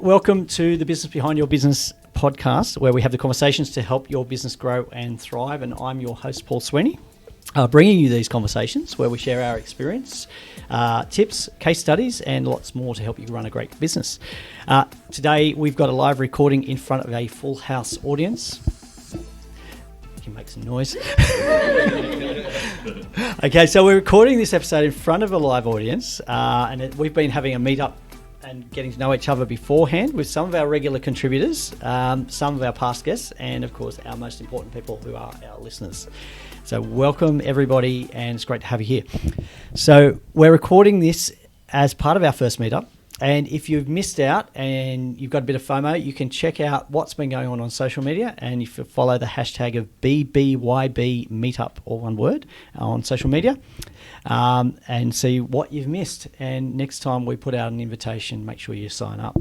Welcome to the Business Behind Your Business podcast, where we have the conversations to help your business grow and thrive. And I'm your host, Paul Sweeney, bringing you these conversations where we share our experience, tips, case studies, and lots more to help you run a great business. Today, we've got a live recording in front of a full house audience. You can make some noise. Okay, so we're recording this episode in front of a live audience, and we've been having a meetup and getting to know each other beforehand with some of our regular contributors, some of our past guests, and of course our most important people who are our listeners. So welcome everybody, and it's great to have you here. So we're recording this as part of our first meetup, and if you've missed out and you've got a bit of FOMO, you can check out what's been going on social media, and if you follow the hashtag of BBYB Meetup, all one word, on social media, and see what you've missed. And next time we put out an invitation, make sure you sign up.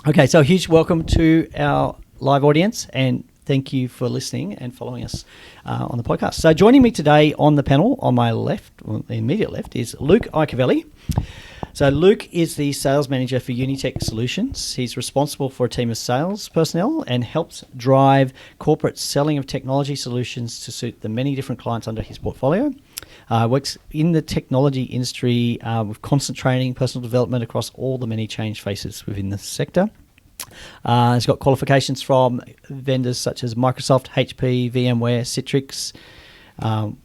Okay, so a huge welcome to our live audience, and thank you for listening and following us on the podcast. So joining me today on the panel, on my left, well, the immediate left, is Luke Iacovelli. So Luke is the sales manager for UNITECH Solutions. He's responsible for a team of sales personnel and helps drive corporate selling of technology solutions to suit the many different clients under his portfolio. Works in the technology industry with constant training, personal development across all the many change faces within the sector. He's got qualifications from vendors such as Microsoft, HP, VMware, Citrix.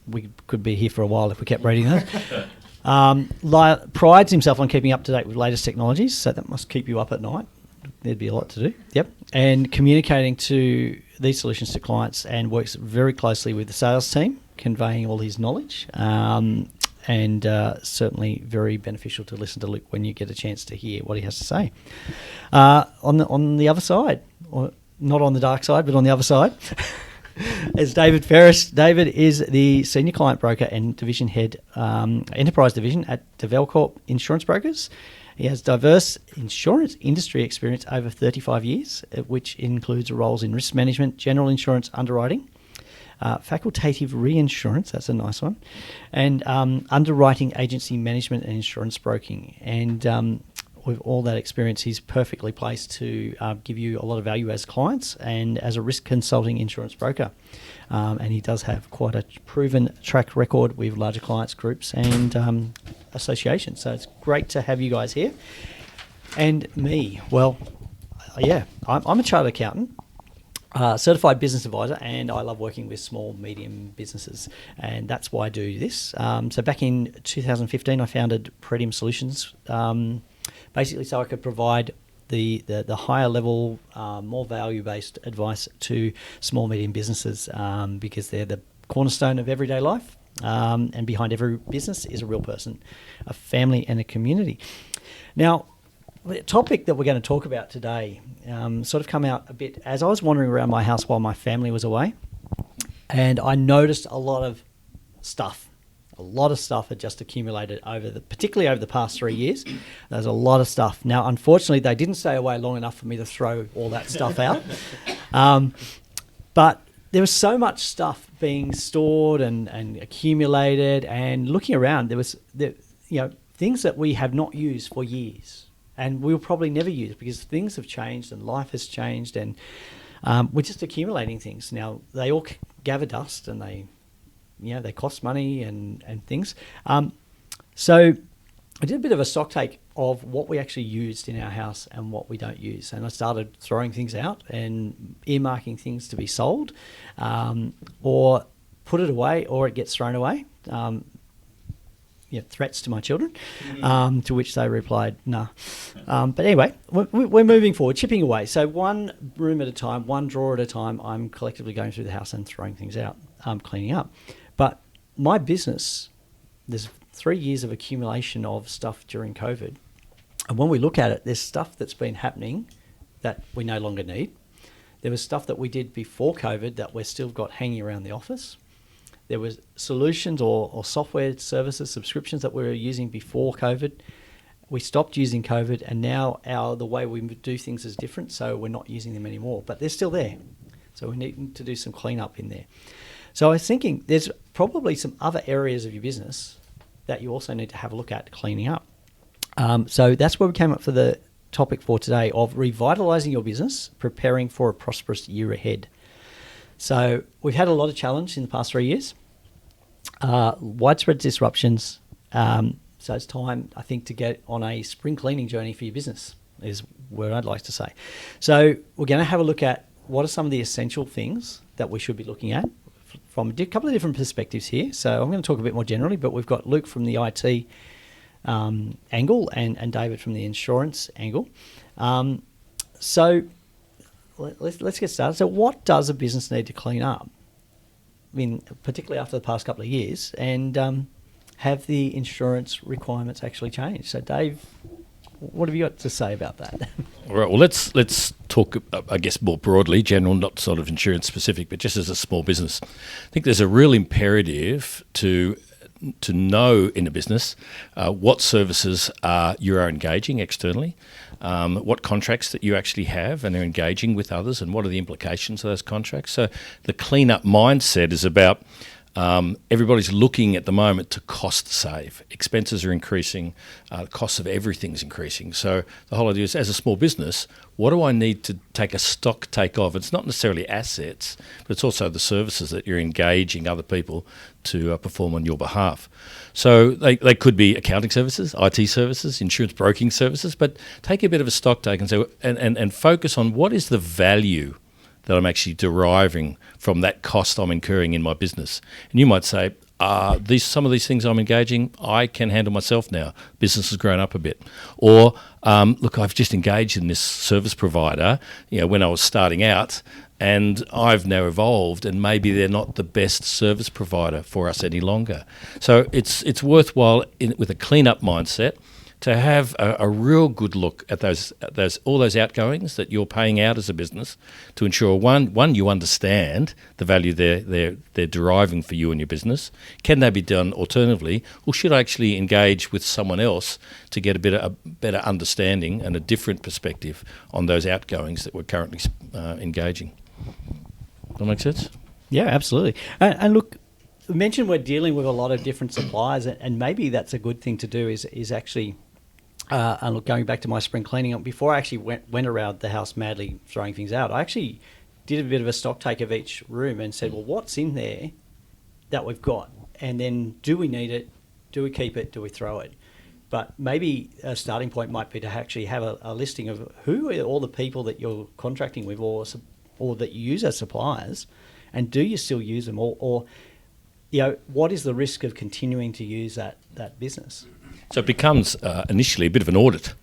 We could be here for a while if we kept reading those. Prides himself on keeping up to date with latest technologies, so that must keep you up at night. There'd be a lot to do. Yep. And communicating to these solutions to clients, and works very closely with the sales team, conveying all his knowledge, and certainly very beneficial to listen to Luke when you get a chance to hear what he has to say. On the other side, or not on the dark side, but on the other side, is David Ferris. David is the Senior Client Broker and Division Head, Enterprise Division at Develcorp Insurance Brokers. He has diverse insurance industry experience over 35 years, which includes roles in risk management, general insurance underwriting, facultative reinsurance, that's a nice one, and underwriting agency management and insurance broking. And with all that experience, he's perfectly placed to give you a lot of value as clients and as a risk consulting insurance broker. And he does have quite a proven track record with larger clients, groups, and associations. So it's great to have you guys here. And me, well, yeah, I'm a chartered accountant, certified business advisor, and I love working with small, medium businesses, and that's why I do this. So back in 2015, I founded Pretium Solutions, basically so I could provide the higher level, more value-based advice to small, medium businesses, because they're the cornerstone of everyday life, and behind every business is a real person, a family, and a community. Now, the topic that we're going to talk about today sort of come out a bit as I was wandering around my house while my family was away, and I noticed a lot of stuff. A lot of stuff had just accumulated particularly over the past 3 years. There's a lot of stuff. Now, unfortunately, they didn't stay away long enough for me to throw all that stuff out. But there was so much stuff being stored and accumulated, and looking around, there was things that we have not used for years, and we'll probably never use because things have changed and life has changed, and we're just accumulating things. Now, they all gather dust, and they cost money and things. So I did a bit of a stock take of what we actually used in our house and what we don't use. And I started throwing things out and earmarking things to be sold, or put it away, or it gets thrown away. Threats to my children, to which they replied, nah. But anyway, we're moving forward, chipping away. So one room at a time, one drawer at a time, I'm collectively going through the house and throwing things out, cleaning up. But my business, there's 3 years of accumulation of stuff during COVID. And when we look at it, there's stuff that's been happening that we no longer need. There was stuff that we did before COVID that we've still got hanging around the office. There was solutions or software services, subscriptions that we were using before COVID. We stopped using COVID, and now the way we do things is different, so we're not using them anymore. But they're still there. So we need to do some cleanup in there. So I was thinking there's probably some other areas of your business that you also need to have a look at cleaning up. So that's where we came up for the topic for today of revitalising your business, preparing for a prosperous year ahead. So we've had a lot of challenge in the past 3 years, widespread disruptions. So it's time, I think, to get on a spring cleaning journey for your business, is what I'd like to say. So we're going to have a look at what are some of the essential things that we should be looking at from a couple of different perspectives here. So I'm going to talk a bit more generally, but we've got Luke from the IT angle and David from the insurance angle. So let's get started. So what does a business need to clean up? I mean, particularly after the past couple of years, and have the insurance requirements actually changed? So Dave, what have you got to say about that? All right, well, let's talk, I guess, more broadly, general, not sort of insurance specific, but just as a small business. I think there's a real imperative to know in a business what services you are engaging externally, what contracts that you actually have and are engaging with others, and what are the implications of those contracts. So the clean-up mindset is about everybody's looking at the moment to cost save. Expenses are increasing, the cost of everything's increasing. So the whole idea is, as a small business, what do I need to take a stock take of? It's not necessarily assets, but it's also the services that you're engaging other people to perform on your behalf. So they could be accounting services, IT services, insurance broking services, but take a bit of a stock take and say, and focus on what is the value that I'm actually deriving from that cost I'm incurring in my business. And you might say, some of these things I'm engaging, I can handle myself now. Business has grown up a bit. Or, look, I've just engaged in this service provider, when I was starting out, and I've now evolved, and maybe they're not the best service provider for us any longer. So it's worthwhile with a clean-up mindset to have a real good look at all those outgoings that you're paying out as a business, to ensure one you understand the value they're deriving for you and your business. Can they be done alternatively, or should I actually engage with someone else to get a better understanding and a different perspective on those outgoings that we're currently engaging? Does that make sense? Yeah, absolutely. And look, you mentioned we're dealing with a lot of different suppliers, and maybe that's a good thing to do is actually. And look, going back to my spring cleaning, before I actually went around the house madly throwing things out, I actually did a bit of a stock take of each room and said, well, what's in there that we've got? And then do we need it? Do we keep it? Do we throw it? But maybe a starting point might be to actually have a listing of who are all the people that you're contracting with or that you use as suppliers, and do you still use them? Or what is the risk of continuing to use that business? So it becomes initially a bit of an audit,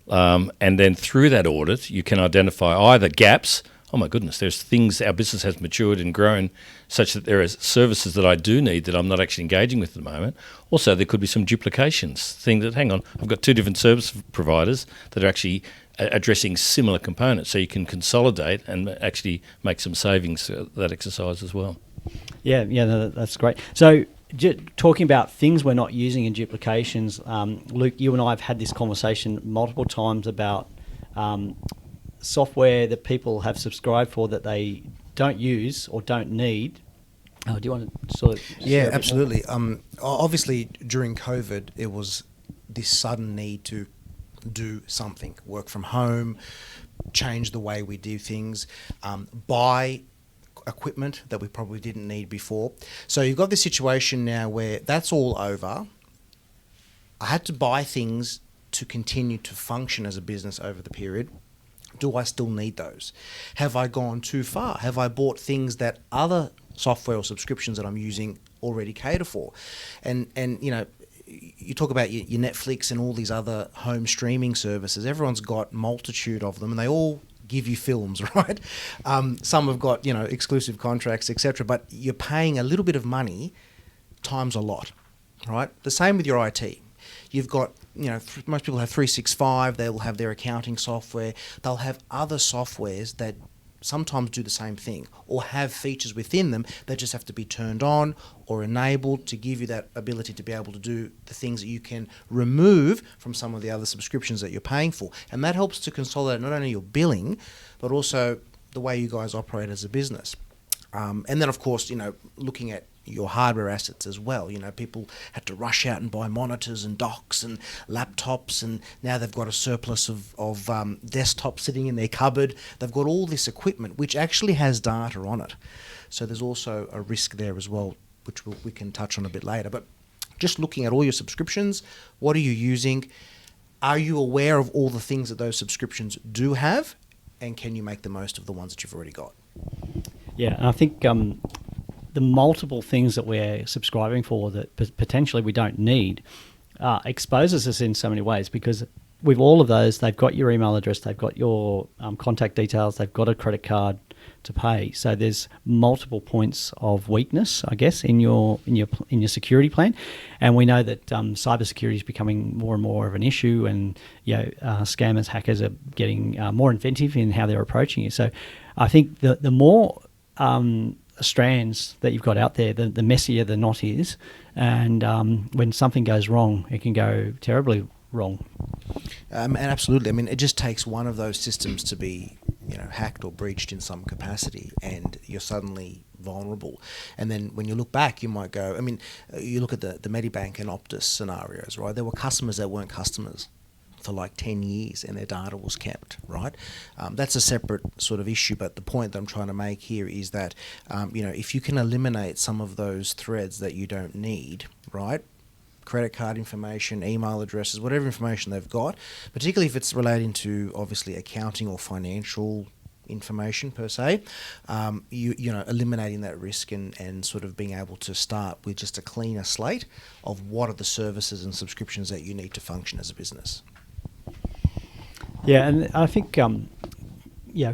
and then through that audit you can identify either gaps. Oh my goodness, there's things, our business has matured and grown such that there are services that I do need that I'm not actually engaging with at the moment. Also, there could be some duplications, things that, hang on, I've got two different service providers that are actually addressing similar components, so you can consolidate and actually make some savings that exercise as well. Yeah, no, that's great. So talking about things we're not using and duplications, Luke, you and I have had this conversation multiple times about software that people have subscribed for that they don't use or don't need. Do you want to sort of... Yeah, absolutely. Obviously, during COVID, it was this sudden need to do something, work from home, change the way we do things, buy equipment that we probably didn't need before. So you've got this situation now where that's all over. I had to buy things to continue to function as a business over the period. Do I still need those? Have I gone too far? Have I bought things that other software or subscriptions that I'm using already cater for? And you talk about your Netflix and all these other home streaming services. Everyone's got multitude of them, and they all give you films, right? Some have got, exclusive contracts, etc. But you're paying a little bit of money times a lot, right? The same with your IT. You've got, most people have 365. They'll have their accounting software. They'll have other softwares that sometimes do the same thing or have features within them that just have to be turned on or enabled to give you that ability to be able to do the things that you can remove from some of the other subscriptions that you're paying for. And that helps to consolidate not only your billing, but also the way you guys operate as a business. And then, of course, looking at your hardware assets as well. You know, people had to rush out and buy monitors and docks and laptops, and now they've got a surplus of desktops sitting in their cupboard. They've got all this equipment which actually has data on it. So there's also a risk there as well, which we can touch on a bit later. But just looking at all your subscriptions, what are you using? Are you aware of all the things that those subscriptions do have? And can you make the most of the ones that you've already got? Yeah, and I think the multiple things that we're subscribing for that potentially we don't need exposes us in so many ways, because with all of those, they've got your email address, they've got your contact details, they've got a credit card to pay. So there's multiple points of weakness, I guess, in your security plan. And we know that cybersecurity is becoming more and more of an issue, and scammers, hackers are getting more inventive in how they're approaching you. So I think the more strands that you've got out there, the messier the knot is, and when something goes wrong, it can go terribly wrong. And absolutely, I mean, it just takes one of those systems to be, hacked or breached in some capacity, and you're suddenly vulnerable. And then when you look back, you might go, I mean, you look at the Medibank and Optus scenarios, right? There were customers that weren't customers for like 10 years and their data was kept, right? That's a separate sort of issue, but the point that I'm trying to make here is that, if you can eliminate some of those threads that you don't need, right? Credit card information, email addresses, whatever information they've got, particularly if it's relating to obviously accounting or financial information per se, eliminating that risk and sort of being able to start with just a cleaner slate of what are the services and subscriptions that you need to function as a business. Yeah, and I think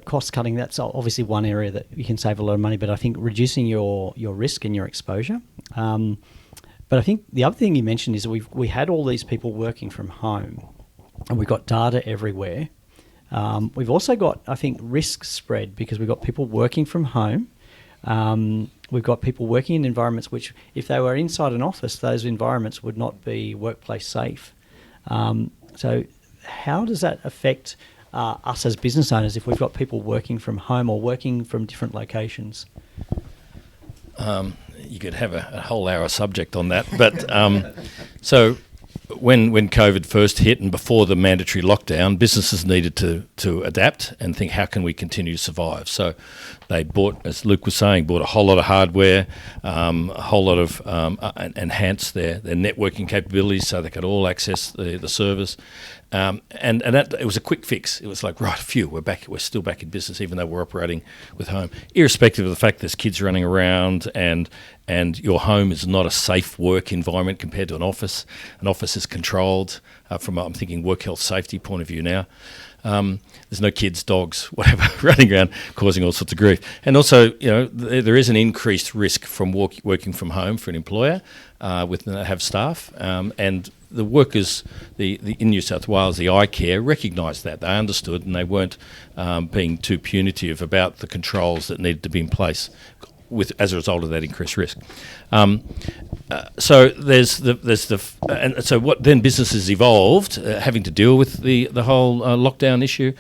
cost cutting, that's obviously one area that you can save a lot of money, but I think reducing your risk and your exposure. But I think the other thing you mentioned is we had all these people working from home, and we've got data everywhere. We've also got, I think, risk spread, because we've got people working from home. We've got people working in environments which, if they were inside an office, those environments would not be workplace safe. So how does that affect us as business owners if we've got people working from home or working from different locations? You could have a whole hour subject on that. But so when COVID first hit and before the mandatory lockdown, businesses needed to adapt and think, how can we continue to survive? So they bought, as Luke was saying, a whole lot of hardware, a whole lot of enhanced their networking capabilities so they could all access the service. And that, it was a quick fix. It was like, right, we're still back in business, even though we're operating with home, irrespective of the fact there's kids running around and your home is not a safe work environment compared to an office. An office is controlled from, I'm thinking, work health safety point of view now. There's no kids, dogs, whatever, running around causing all sorts of grief. And also, there is an increased risk from working from home for an employer have staff. And the workers, in New South Wales, the iCare recognised that. They understood, and they weren't being too punitive about the controls that needed to be in place as a result of that increased risk. So and so what then businesses evolved, having to deal with the whole lockdown issue,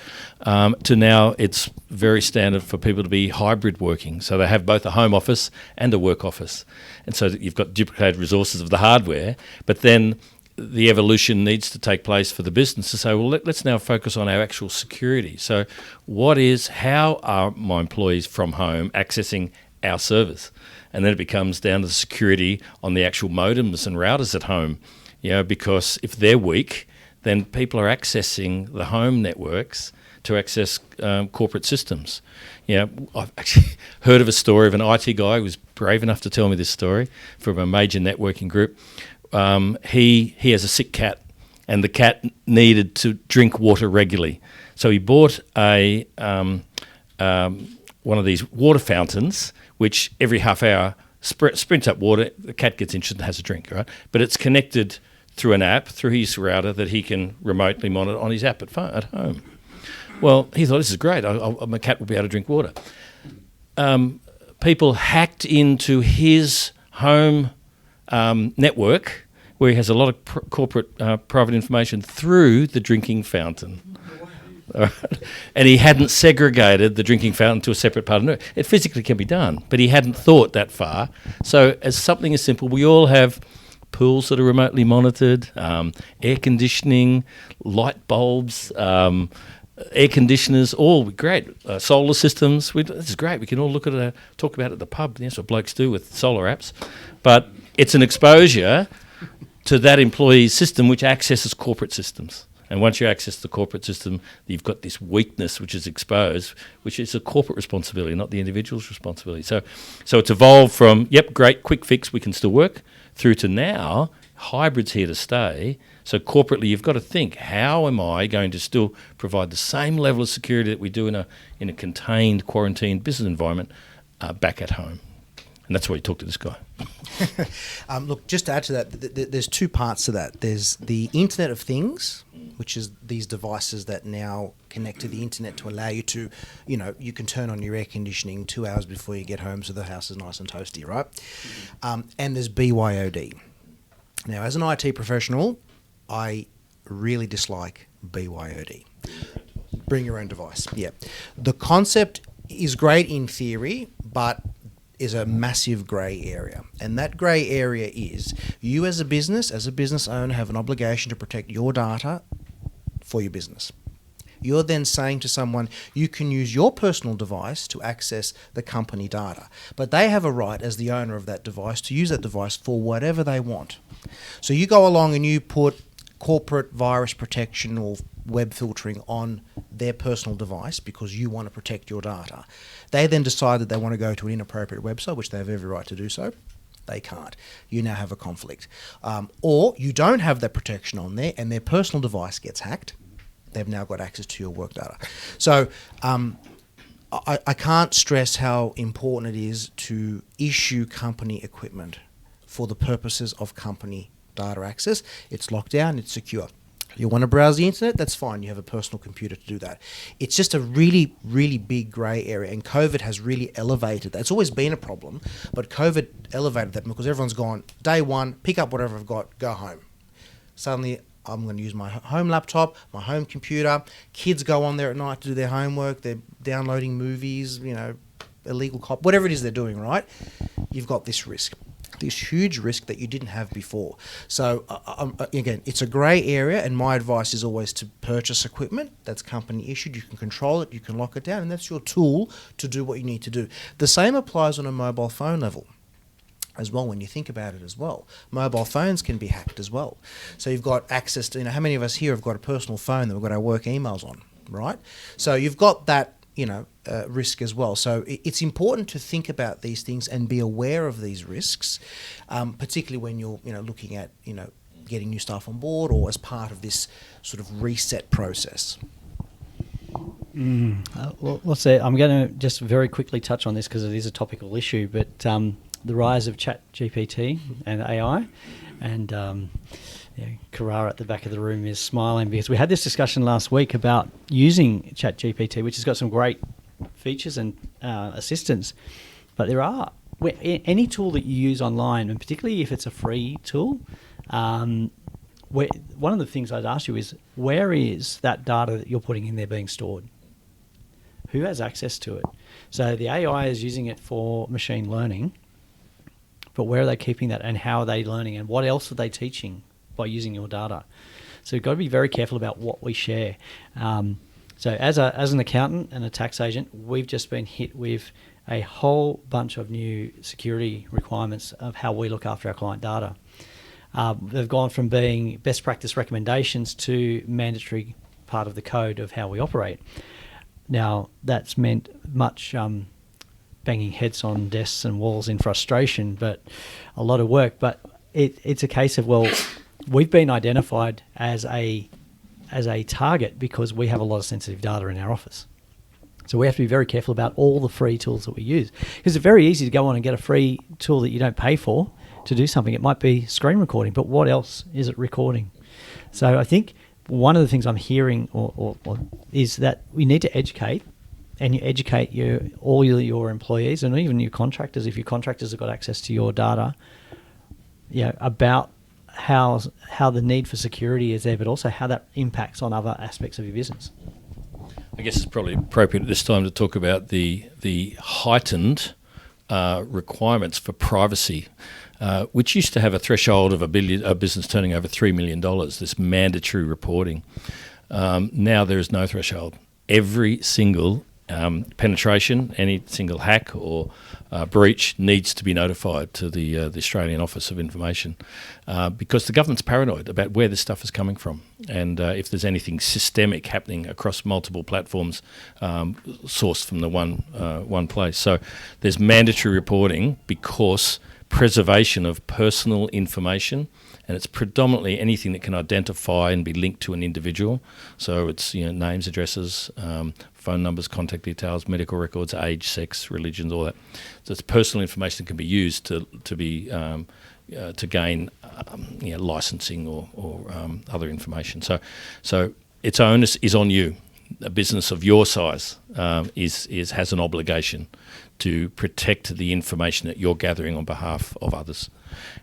to now it's very standard for people to be hybrid working. So they have both a home office and a work office, and so you've got duplicated resources of the hardware, but then the evolution needs to take place for the business to say, well, let's now focus on our actual security. So how are my employees from home accessing our service? And then it becomes down to the security on the actual modems and routers at home, because if they're weak, then people are accessing the home networks to access corporate systems. I've actually heard of a story of an IT guy who was brave enough to tell me this story from a major networking group. He has a sick cat, and the cat needed to drink water regularly. So he bought one of these water fountains, which every half hour sprints up water. The cat gets interested and has a drink, right? But it's connected through an app, through his router, that he can remotely monitor on his app at home. Well, he thought, this is great. My cat will be able to drink water. People hacked into his home network, where he has a lot of corporate private information, through the drinking fountain. All right? And he hadn't segregated the drinking fountain to a separate part of the network. It physically can be done, but he hadn't thought that far. So as something as simple, we all have pools that are remotely monitored, air conditioning, light bulbs, air conditioners, all great. Solar systems, this is great. We can all look at it, talk about it at the pub. That's what blokes do with solar apps. But it's an exposure to that employee's system which accesses corporate systems. And once you access the corporate system, you've got this weakness which is exposed, which is a corporate responsibility, not the individual's responsibility. So it's evolved from, yep, great, quick fix, we can still work, through to now, hybrid's here to stay. So corporately, you've got to think, how am I going to still provide the same level of security that we do in a contained, quarantined business environment back at home? And that's why you talk to this guy. Look, just to add to that, there's two parts to that. There's the Internet of Things, which is these devices that now connect to the internet to allow you to, you can turn on your air conditioning 2 hours before you get home so the house is nice and toasty, right? And there's BYOD. Now, as an IT professional, I really dislike BYOD. Bring your own device. Yeah. The concept is great in theory, but is a massive grey area. And that grey area is you as a business owner, have an obligation to protect your data for your business. You're then saying to someone, you can use your personal device to access the company data. But they have a right as the owner of that device to use that device for whatever they want. So you go along and you put corporate virus protection or web filtering on their personal device because you want to protect your data. They then decide that they want to go to an inappropriate website, which they have every right to do so. They can't. You now have a conflict. Or you don't have that protection on there and their personal device gets hacked. They've now got access to your work data. So I can't stress how important it is to issue company equipment for the purposes of company data access. It's locked down, it's secure. You want to browse the internet? That's fine. You have a personal computer to do that. It's just a really, really big grey area, and COVID has really elevated that. It's always been a problem, but COVID elevated that because everyone's gone, day one, pick up whatever I've got, go home. Suddenly, I'm going to use my home laptop, my home computer. Kids go on there at night to do their homework. They're downloading movies, illegal copy, whatever it is they're doing, right? You've got this risk. This huge risk that you didn't have before. So again, it's a grey area, and my advice is always to purchase equipment that's company issued. You can control it, you can lock it down, and that's your tool to do what you need to do. The same applies on a mobile phone level as well, when you think about it as well. Mobile phones can be hacked as well. So you've got access to, how many of us here have got a personal phone that we've got our work emails on, right? So you've got that risk as well. So it's important to think about these things and be aware of these risks, particularly when you're looking at getting new staff on board or as part of this sort of reset process. Well, let's say I'm going to just very quickly touch on this because it is a topical issue, but the rise of ChatGPT and AI, and Carrara at the back of the room is smiling because we had this discussion last week about using ChatGPT, which has got some great features and assistance. But there are any tool that you use online, and particularly if it's a free tool, one of the things I'd ask you is, where is that data that you're putting in there being stored? Who has access to it? So the AI is using it for machine learning, but where are they keeping that, and how are they learning, and what else are they teaching by using your data? So we've got to be very careful about what we share. So as an accountant and a tax agent, we've just been hit with a whole bunch of new security requirements of how we look after our client data. They've gone from being best practice recommendations to mandatory part of the code of how we operate. Now, that's meant much banging heads on desks and walls in frustration, but a lot of work. But it's a case of, well, we've been identified as a target because we have a lot of sensitive data in our office. So we have to be very careful about all the free tools that we use, because it's very easy to go on and get a free tool that you don't pay for to do something. It might be screen recording, but what else is it recording? So I think one of the things I'm hearing or is that we need to educate, and you educate all your employees and even your contractors, if your contractors have got access to your data, about how the need for security is there, but also how that impacts on other aspects of your business. I guess it's probably appropriate at this time to talk about the heightened requirements for privacy, which used to have a threshold of a business turning over $3 million, this mandatory reporting. Now there is no threshold. Every single penetration, any single hack or breach needs to be notified to the Australian Office of Information because the government's paranoid about where this stuff is coming from, and if there's anything systemic happening across multiple platforms sourced from the one place. So there's mandatory reporting because preservation of personal information, and it's predominantly anything that can identify and be linked to an individual. So it's names, addresses, phone numbers, contact details, medical records, age, sex, religions, all that. So it's personal information that can be used to gain licensing or other information. So its onus is on you. A business of your size has an obligation to protect the information that you're gathering on behalf of others.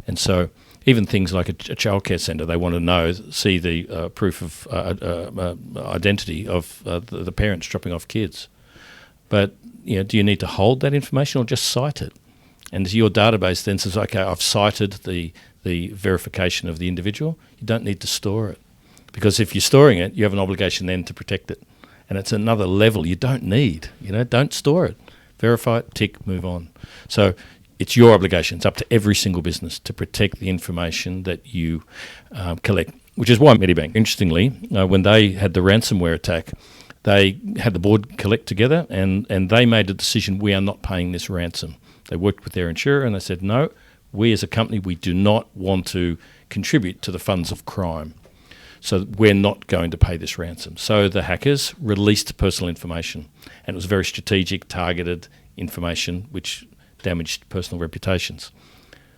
And so even things like a childcare centre, they want to see the proof of identity of the parents dropping off kids. But do you need to hold that information or just cite it? And your database then says, okay, I've cited the verification of the individual. You don't need to store it, because if you're storing it, you have an obligation then to protect it. And it's another level you don't need. Don't store it. Verify it, tick, move on. So it's your obligation. It's up to every single business to protect the information that you collect, which is why Medibank, interestingly, when they had the ransomware attack, they had the board collect together and they made a decision, we are not paying this ransom. They worked with their insurer and they said, no, we as a company, we do not want to contribute to the funds of crime. So we're not going to pay this ransom. So the hackers released personal information, and it was very strategic, targeted information which damaged personal reputations.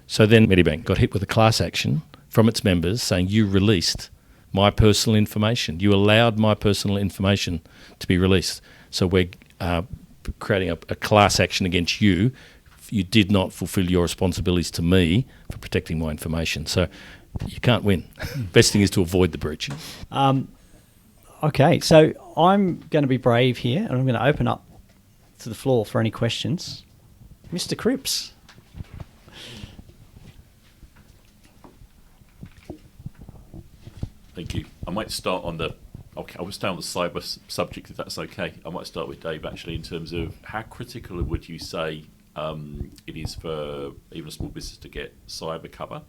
So then Medibank got hit with a class action from its members saying, you released my personal information. You allowed my personal information to be released. So we're creating a class action against you. You did not fulfill your responsibilities to me for protecting my information. So you can't win. Best thing is to avoid the breach. Okay, so I'm going to be brave here, and I'm going to open up to the floor for any questions. Mr. Cripps. Thank you. I might start on the cyber subject, if that's okay. I might start with Dave, actually, in terms of how critical would you say it is for even a small business to get cyber cover?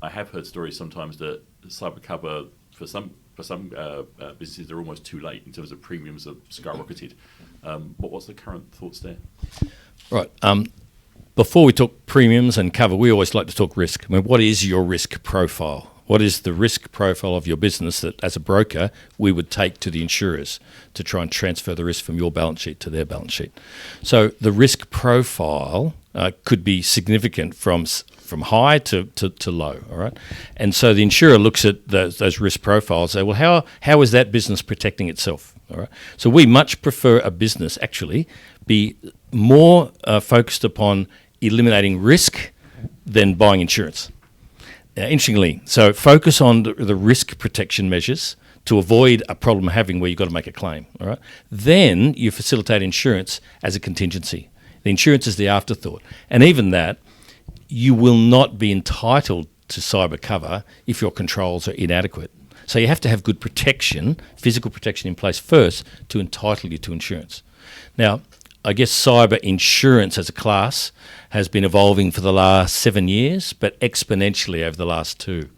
I have heard stories sometimes that cyber cover for some businesses, they're almost too late in terms of premiums have skyrocketed. What's the current thoughts there? Right. Before we talk premiums and cover, we always like to talk risk. I mean, what is your risk profile? What is the risk profile of your business that, as a broker, we would take to the insurers to try and transfer the risk from your balance sheet to their balance sheet? So the risk profile could be significant from high to low, all right? And so the insurer looks at those risk profiles and say, well, how is that business protecting itself, all right? So we much prefer a business actually be more focused upon eliminating risk than buying insurance. Interestingly, so focus on the risk protection measures to avoid a problem having where you've got to make a claim, all right? Then you facilitate insurance as a contingency. The insurance is the afterthought. And even that, you will not be entitled to cyber cover if your controls are inadequate. So you have to have good protection, physical protection in place first to entitle you to insurance. Now, I guess cyber insurance as a class has been evolving for the last 7 years, but exponentially over the last 2.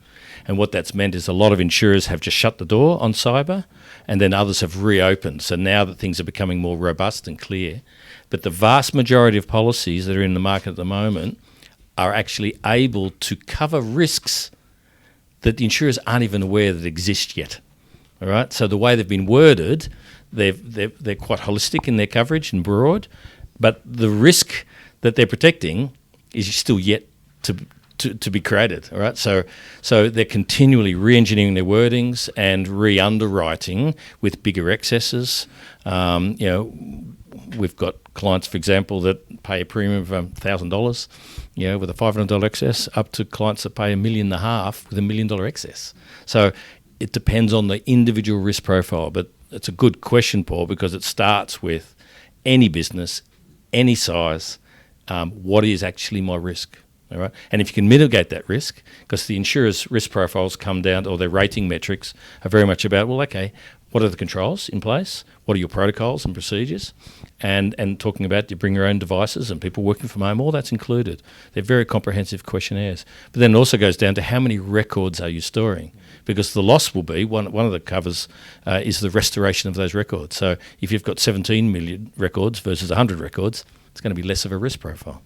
And what that's meant is a lot of insurers have just shut the door on cyber, and then others have reopened. So now that things are becoming more robust and clear, but the vast majority of policies that are in the market at the moment are actually able to cover risks that the insurers aren't even aware that exist yet. All right. So the way they've been worded, they're quite holistic in their coverage and broad, but the risk that they're protecting is still yet to be created. All right. So they're continually re-engineering their wordings and re-underwriting with bigger excesses. We've got clients, for example, that pay a premium of $1,000, with a $500 excess, up to clients that pay $1.5 million with $1 million excess. So it depends on the individual risk profile, but it's a good question, Paul, because it starts with any business, any size, what is actually my risk? All right? And if you can mitigate that risk, because the insurers' risk profiles come down, or their rating metrics are very much about, well, okay, what are the controls in place? What are your protocols and procedures? And talking about, you bring your own devices and people working from home, all that's included. They're very comprehensive questionnaires. But then it also goes down to how many records are you storing? Because the loss will be, one of the covers is the restoration of those records. So if you've got 17 million records versus 100 records, it's going to be less of a risk profile.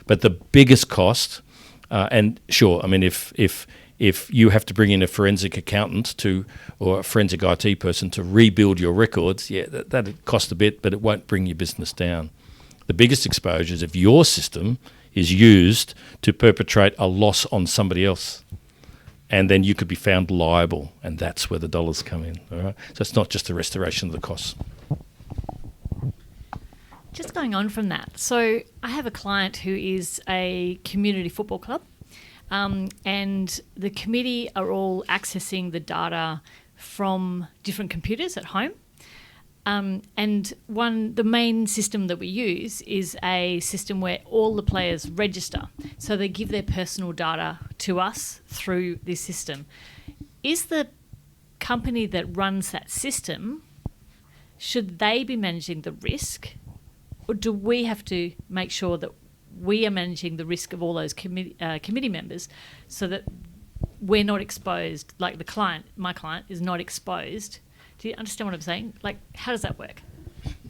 But the biggest cost, and sure, I mean, if you have to bring in a forensic accountant or a forensic IT person to rebuild your records, yeah, that'd cost a bit, but it won't bring your business down. The biggest exposure is if your system is used to perpetrate a loss on somebody else, and then you could be found liable, and that's where the dollars come in. All right, so it's not just the restoration of the costs. Just going on from that, so I have a client who is a community football club, and the committee are all accessing the data from different computers at home. And the main system that we use is a system where all the players register. So they give their personal data to us through this system. Is the company that runs that system, should they be managing the risk? Or do we have to make sure that we are managing the risk of all those committee members so that we're not exposed, like my client is not exposed? Do you understand what I'm saying? Like, how does that work?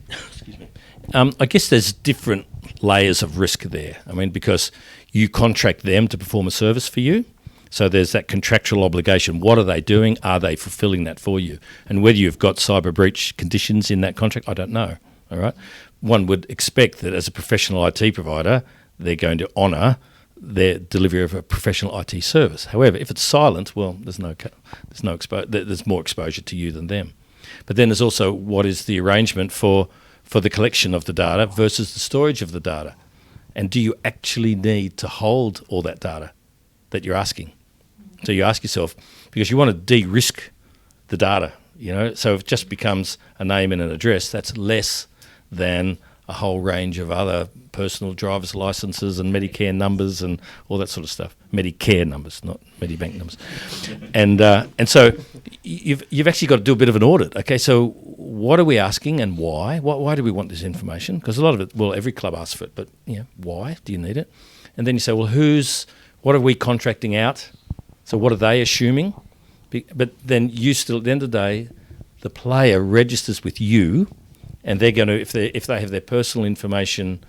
Excuse me. I guess there's different layers of risk there. I mean, because you contract them to perform a service for you. So there's that contractual obligation. What are they doing? Are they fulfilling that for you? And whether you've got cyber breach conditions in that contract, I don't know. All right. One would expect that as a professional IT provider, they're going to honour their delivery of a professional IT service. However, if it's silent, well, there's more exposure to you than them. But then there's also what is the arrangement for the collection of the data versus the storage of the data, and do you actually need to hold all that data that you're asking? So you ask yourself, because you want to de-risk the data, so if it just becomes a name and an address, that's less than a whole range of other personal driver's licenses and Medicare numbers and all that sort of stuff. Medicare numbers, not Medibank numbers. And so you've actually got to do a bit of an audit. Okay, so what are we asking and why? Why do we want this information? Because a lot of it, well, every club asks for it, but why do you need it? And then you say, well, what are we contracting out? So what are they assuming? But then you still, at the end of the day, the player registers with you, and they're going to, if they have their personal information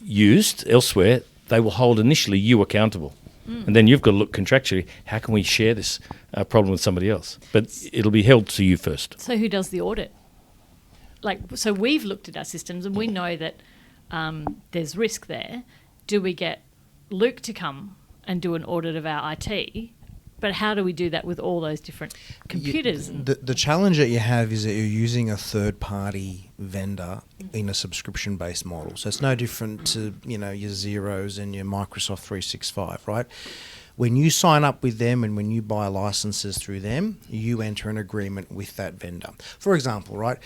used elsewhere, they will hold initially you accountable. And then you've got to look contractually, how can we share this problem with somebody else? But it'll be held to you first. So who does the audit? So we've looked at our systems and we know that there's risk there. Do we get Luke to come and do an audit of our IT? But how do we do that with all those different computers? The challenge that you have is that you're using a third-party vendor in a subscription-based model. So it's no different to your Xeros and your Microsoft 365, right? When you sign up with them and when you buy licenses through them, you enter an agreement with that vendor. For example, right,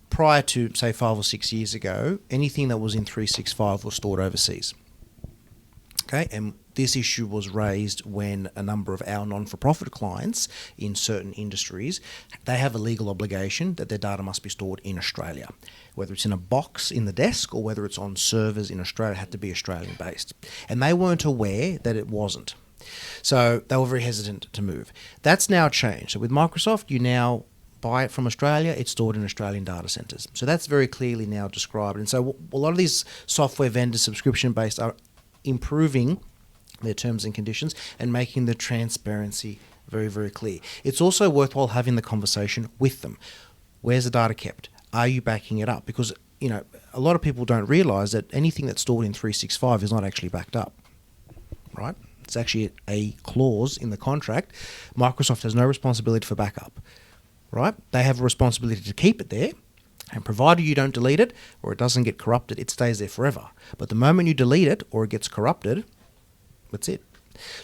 prior to, say, 5 or 6 years ago, anything that was in 365 was stored overseas. Okay, and this issue was raised when a number of our non-for-profit clients in certain industries, they have a legal obligation that their data must be stored in Australia. Whether it's in a box in the desk or whether it's on servers in Australia, it had to be Australian-based. And they weren't aware that it wasn't. So they were very hesitant to move. That's now changed. So with Microsoft, you now buy it from Australia, it's stored in Australian data centres. So that's very clearly now described. And so a lot of these software vendors, subscription-based, are improving their terms and conditions and making the transparency very, very clear. It's also worthwhile having the conversation with them. Where's the data kept? Are you backing it up? Because, a lot of people don't realise that anything that's stored in 365 is not actually backed up, right? It's actually a clause in the contract. Microsoft has no responsibility for backup, right? They have a responsibility to keep it there, and provided you don't delete it or it doesn't get corrupted, it stays there forever. But the moment you delete it or it gets corrupted, that's it.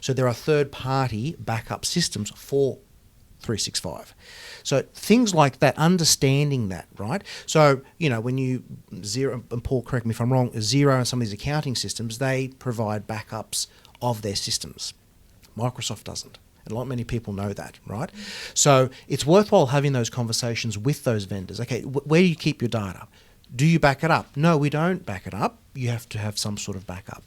So there are third-party backup systems for 365. So things like that, understanding that, right? So, when you Xero, and Paul, correct me if I'm wrong, Xero and some of these accounting systems, they provide backups of their systems. Microsoft doesn't. And not many people know that, right? So it's worthwhile having those conversations with those vendors. Okay, where do you keep your data? Do you back it up? No, we don't back it up. You have to have some sort of backup.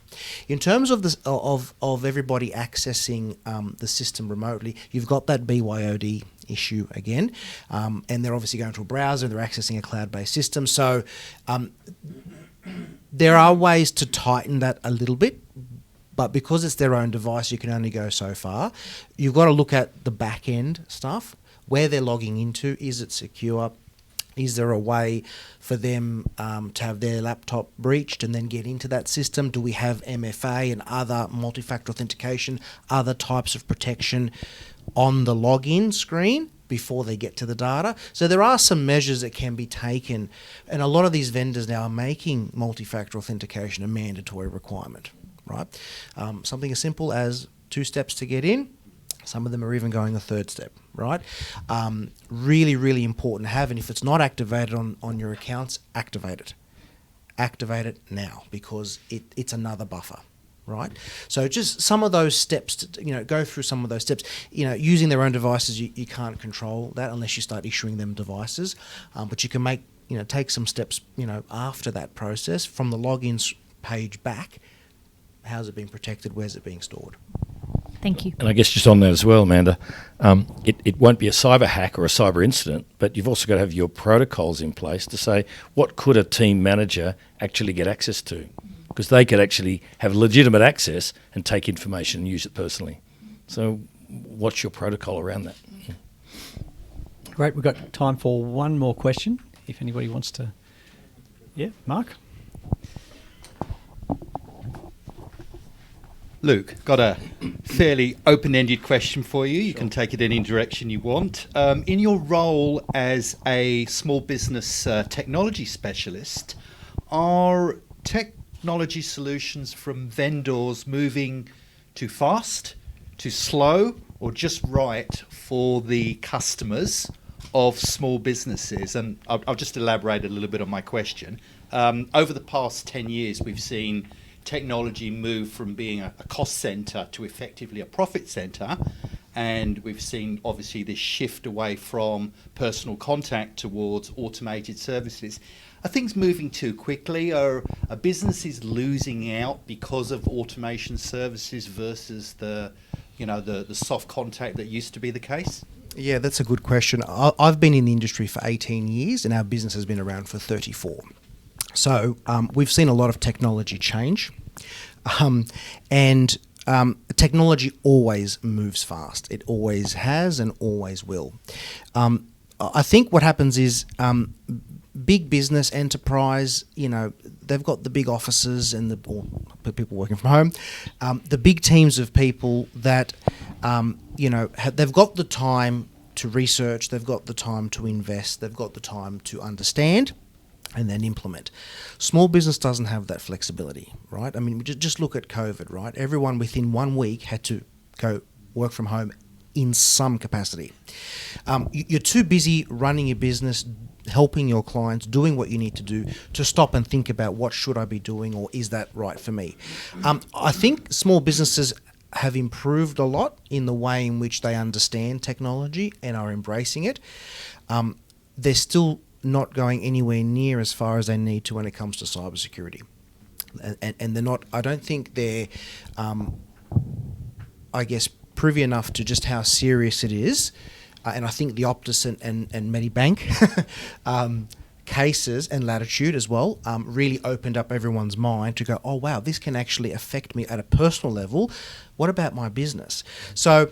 In terms of this, of everybody accessing the system remotely, you've got that BYOD issue again, and they're obviously going to a browser. They're accessing a cloud-based system. So there are ways to tighten that a little bit, but because it's their own device, you can only go so far. You've got to look at the back-end stuff, where they're logging into. Is it secure? Is there a way for them to have their laptop breached and then get into that system? Do we have MFA and other multi-factor authentication, other types of protection on the login screen before they get to the data? So there are some measures that can be taken, and a lot of these vendors now are making multi-factor authentication a mandatory requirement, right? Something as simple as 2 steps to get in. Some of them are even going a 3rd step, right? Really, really important to have. And if it's not activated on your accounts, activate it. Activate it now, because it's another buffer, right? So just some of those steps, to, go through some of those steps. Using their own devices, you can't control that unless you start issuing them devices. But you can take some steps, after that process from the login page back. How's it being protected? Where's it being stored? Thank you. And I guess just on that as well, Amanda, it won't be a cyber hack or a cyber incident, but you've also got to have your protocols in place to say, what could a team manager actually get access to? Because they could actually have legitimate access and take information and use it personally. So what's your protocol around that? Great. We've got time for one more question, if anybody wants to. Yeah, Mark? Luke, got a fairly open-ended question for you. You can take it in any direction you want. In your role as a small business technology specialist, are technology solutions from vendors moving too fast, too slow, or just right for the customers of small businesses? And I'll just elaborate a little bit on my question. Over the past 10 years, we've seen technology move from being a cost centre to effectively a profit centre, and we've seen obviously this shift away from personal contact towards automated services. Are things moving too quickly? Are businesses losing out because of automation services versus the soft contact that used to be the case? Yeah, that's a good question. I've been in the industry for 18 years and our business has been around for 34. So we've seen a lot of technology change, and technology always moves fast. It always has and always will. I think what happens is big business enterprise, they've got the big offices and the people working from home, the big teams of people that, they've got the time to research, they've got the time to invest, they've got the time to understand and then implement. Small business doesn't have that flexibility, right? I mean, just look at COVID, right? Everyone within 1 week had to go work from home in some capacity. You're too busy running your business, helping your clients, doing what you need to do to stop and think about what should I be doing or is that right for me? I think small businesses have improved a lot in the way in which they understand technology and are embracing it. They're still not going anywhere near as far as they need to when it comes to cybersecurity. And they're not, I don't think they're, privy enough to just how serious it is. And I think the Optus and Medibank cases and Latitude as well really opened up everyone's mind to go, oh, wow, this can actually affect me at a personal level. What about my business? So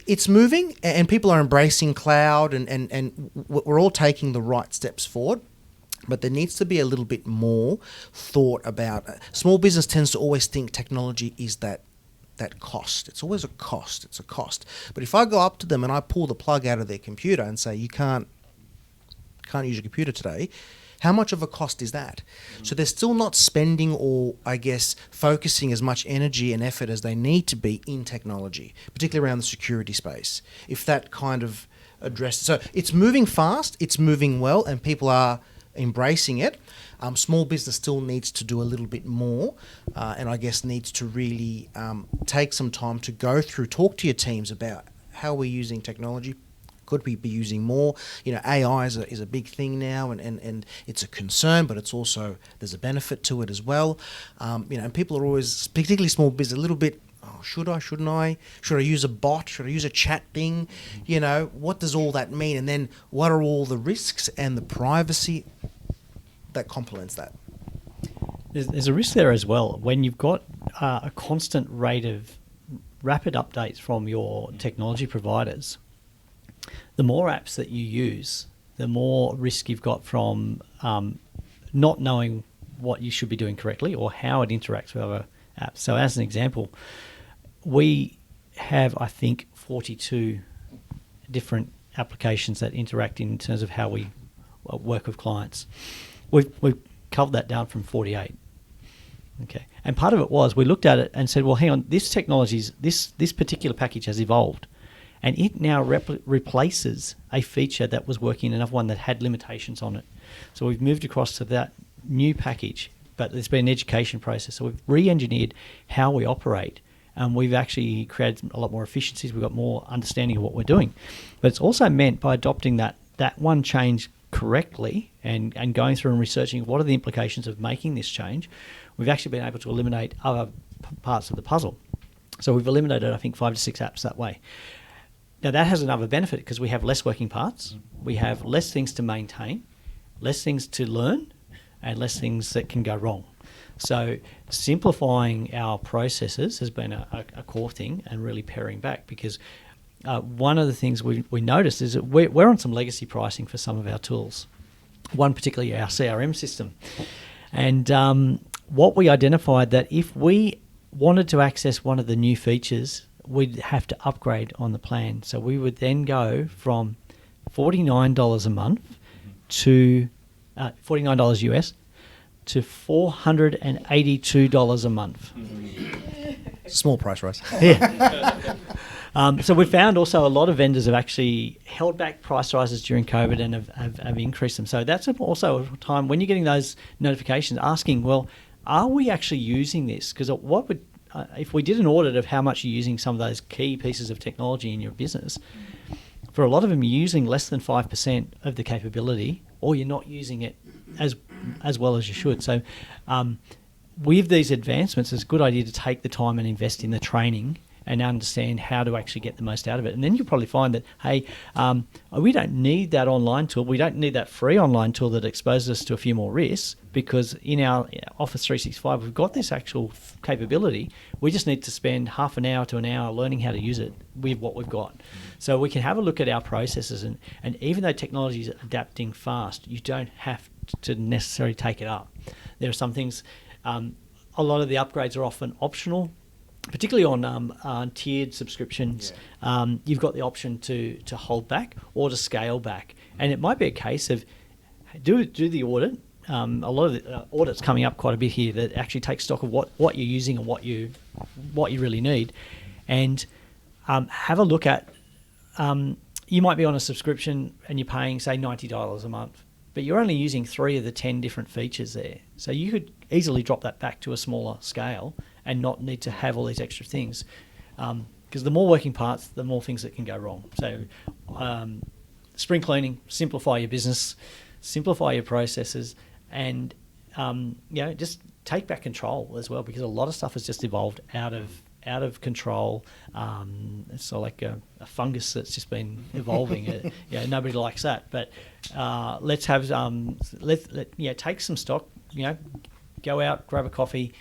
it's moving and people are embracing cloud and we're all taking the right steps forward. But there needs to be a little bit more thought about small business tends to always think technology is that cost. It's always a cost. It's a cost. But if I go up to them and I pull the plug out of their computer and say, you can't use your computer today, how much of a cost is that? So they're still not spending or, focusing as much energy and effort as they need to be in technology, particularly around the security space. If that kind of address. So it's moving fast, it's moving well, and people are embracing it. Small business still needs to do a little bit more, and I guess needs to really take some time to go through, talk to your teams about how we're using technology. Could we be using more? You know, AI is a big thing now, and it's a concern, but it's also, there's a benefit to it as well. You know, and people are always, particularly small business, a little bit, oh, should I, shouldn't I? Should I use a bot? Should I use a chat thing? You know, what does all that mean? And then what are all the risks and the privacy that complements that? There's a risk there as well. When you've got a constant rate of rapid updates from your technology providers, the more apps that you use, the more risk you've got from not knowing what you should be doing correctly or how it interacts with other apps. So as an example, we have, I think, 42 different applications that interact in terms of how we work with clients. We've covered that down from 48. Okay, and part of it was we looked at it and said, well, hang on, this this particular package has evolved, and it now replaces a feature that was working in another one that had limitations on it. So we've moved across to that new package, but there's been an education process. So we've re-engineered how we operate, and we've actually created a lot more efficiencies. We've got more understanding of what we're doing. But it's also meant by adopting that one change correctly and going through and researching what are the implications of making this change, we've actually been able to eliminate other parts of the puzzle. So we've eliminated, I think, 5 to 6 apps that way. Now that has another benefit because we have less working parts, we have less things to maintain, less things to learn, and less things that can go wrong. So simplifying our processes has been a core thing, and really paring back, because one of the things we noticed is that we're on some legacy pricing for some of our tools, one particularly our CRM system. And what we identified that if we wanted to access one of the new features, we'd have to upgrade on the plan. So we would then go from $49 a month to $49 US to $482 a month. Small price rise. Yeah. So we found also a lot of vendors have actually held back price rises during COVID and have increased them. So that's also a time when you're getting those notifications asking, well, are we actually using this? Because what would if we did an audit of how much you're using some of those key pieces of technology in your business, for a lot of them you're using less than 5% of the capability, or you're not using it as well as you should. So with these advancements, it's a good idea to take the time and invest in the training and understand how to actually get the most out of it. And then you'll probably find that, hey, we don't need that online tool. We don't need that free online tool that exposes us to a few more risks, because in our Office 365, we've got this actual capability. We just need to spend half an hour to an hour learning how to use it with what we've got. So we can have a look at our processes, and even though technology is adapting fast, you don't have to necessarily take it up. There are some things, a lot of the upgrades are often optional, particularly on tiered subscriptions. You've got the option to hold back or to scale back. And it might be a case of do the audit. A lot of the audits coming up quite a bit here that actually take stock of what you're using and what you really need, and have a look at, you might be on a subscription and you're paying, say, $90 a month, but you're only using 3 of the 10 different features there. So you could easily drop that back to a smaller scale and not need to have all these extra things. Because the more working parts, the more things that can go wrong. So spring cleaning, simplify your business, simplify your processes, and just take back control as well, because a lot of stuff has just evolved out of control. It's sort of like a fungus that's just been evolving. Nobody likes that. But let's have take some stock. Go out, grab a coffee,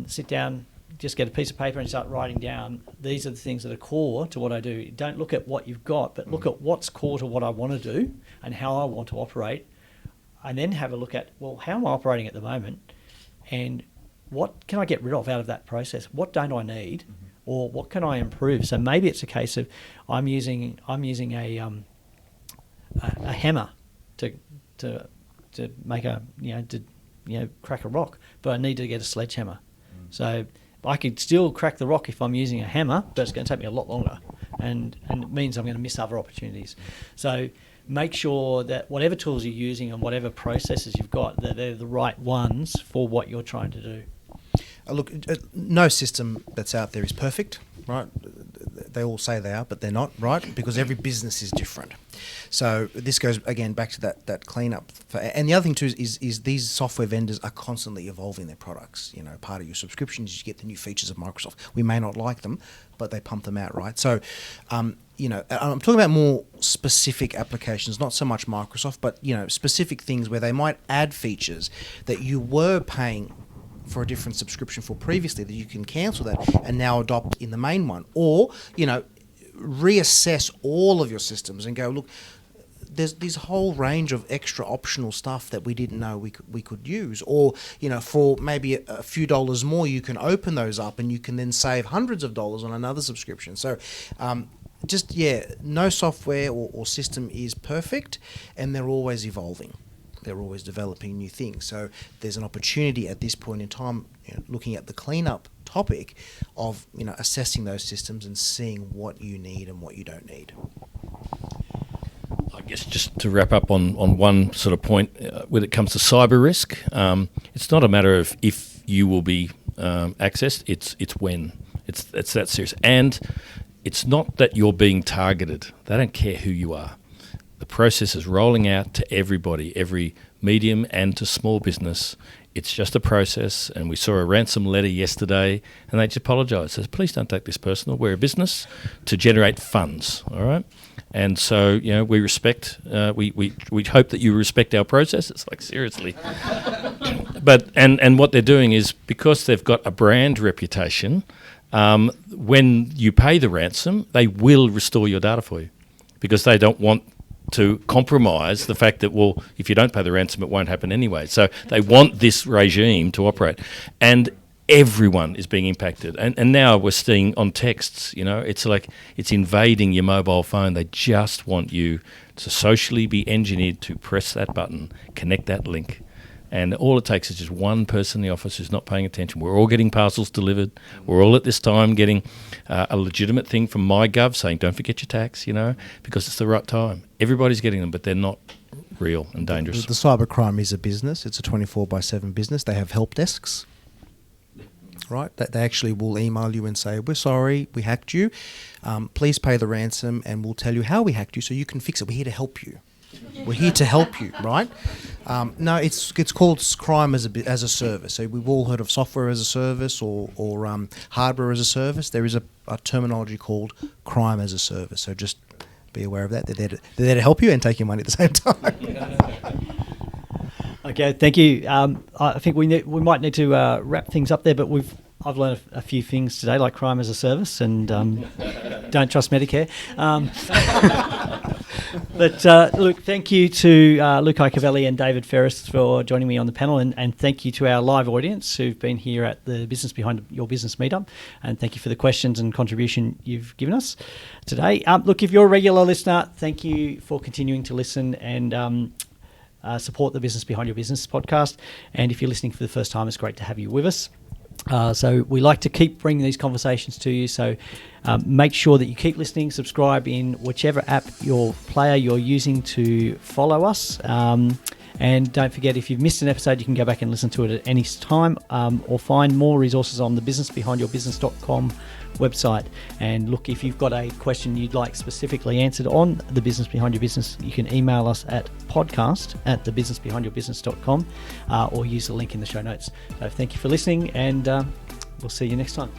sit down, just get a piece of paper and start writing down. These are the things that are core to what I do. Don't look at what you've got, but look at what's core to what I want to do and how I want to operate. And then have a look at, well, how am I operating at the moment, and what can I get rid of out of that process? What don't I need, or what can I improve? So maybe it's a case of I'm using a hammer to make crack a rock, but I need to get a sledgehammer. So I could still crack the rock if I'm using a hammer, but it's going to take me a lot longer. and it means I'm going to miss other opportunities. So make sure that whatever tools you're using and whatever processes you've got, that they're the right ones for what you're trying to do. Look, no system that's out there is perfect, right? They all say they are, but they're not, right? Because every business is different. So this goes, again, back to that cleanup. And the other thing, too, is these software vendors are constantly evolving their products. You know, part of your subscription is you get the new features of Microsoft. We may not like them, but they pump them out, right? So, you know, I'm talking about more specific applications, not so much Microsoft, but, you know, specific things where they might add features that you were paying for a different subscription for previously, that you can cancel that and now adopt in the main one. Or, you know, reassess all of your systems and go, look, there's this whole range of extra optional stuff that we didn't know we could use. Or, you know, for maybe a few dollars more, you can open those up and you can then save hundreds of dollars on another subscription. So no software or system is perfect, and they're always evolving. They're always developing new things. So there's an opportunity at this point in time, you know, looking at the cleanup topic of, you know, assessing those systems and seeing what you need and what you don't need. I guess just to wrap up on one sort of point, when it comes to cyber risk, it's not a matter of if you will be accessed, it's when. It's that serious. And it's not that you're being targeted. They don't care who you are. The process is rolling out to everybody, every medium and to small business. It's just a process, and we saw a ransom letter yesterday, and they just apologised. Says, please don't take this personal. We're a business to generate funds, all right? And so, you know, we respect. We hope that you respect our process. It's like, seriously. But and what they're doing is, because they've got a brand reputation, when you pay the ransom, they will restore your data for you, because they don't want to compromise the fact that, well, if you don't pay the ransom, it won't happen anyway. So they want this regime to operate. And everyone is being impacted. And now we're seeing on texts, you know, it's like it's invading your mobile phone. They just want you to socially be engineered to press that button, connect that link. And all it takes is just one person in the office who's not paying attention. We're all getting parcels delivered. We're all at this time getting a legitimate thing from MyGov saying, don't forget your tax, you know, because it's the right time. Everybody's getting them, but they're not real and dangerous. The cybercrime is a business. It's a 24/7 business. They have help desks, right? They actually will email you and say, we're sorry, we hacked you. Please pay the ransom, and we'll tell you how we hacked you so you can fix it. We're here to help you. We're here to help you, right? No, it's called crime as a service. So we've all heard of software as a service or hardware as a service. There is a terminology called crime as a service. So just be aware of that. They're there to help you and take your money at the same time. Okay, thank you. I think we might need to wrap things up there, but I've learned a few things today, like crime as a service and don't trust Medicare. But look, thank you to Luke Iacovelli and David Ferris for joining me on the panel, and thank you to our live audience who've been here at the Business Behind Your Business meetup, and thank you for the questions and contribution you've given us today. Look, if you're a regular listener, thank you for continuing to listen and support the Business Behind Your Business podcast. And if you're listening for the first time, it's great to have you with us. So we like to keep bringing these conversations to you. So make sure that you keep listening, subscribe in whichever app player you're using to follow us. And don't forget, if you've missed an episode, you can go back and listen to it at any time, or find more resources on the businessbehindyourbusiness.com website. And look, if you've got a question you'd like specifically answered on the Business Behind Your Business, you can email us at podcast@thebusinessbehindyourbusiness.com, or use the link in the show notes. So thank you for listening, and we'll see you next time.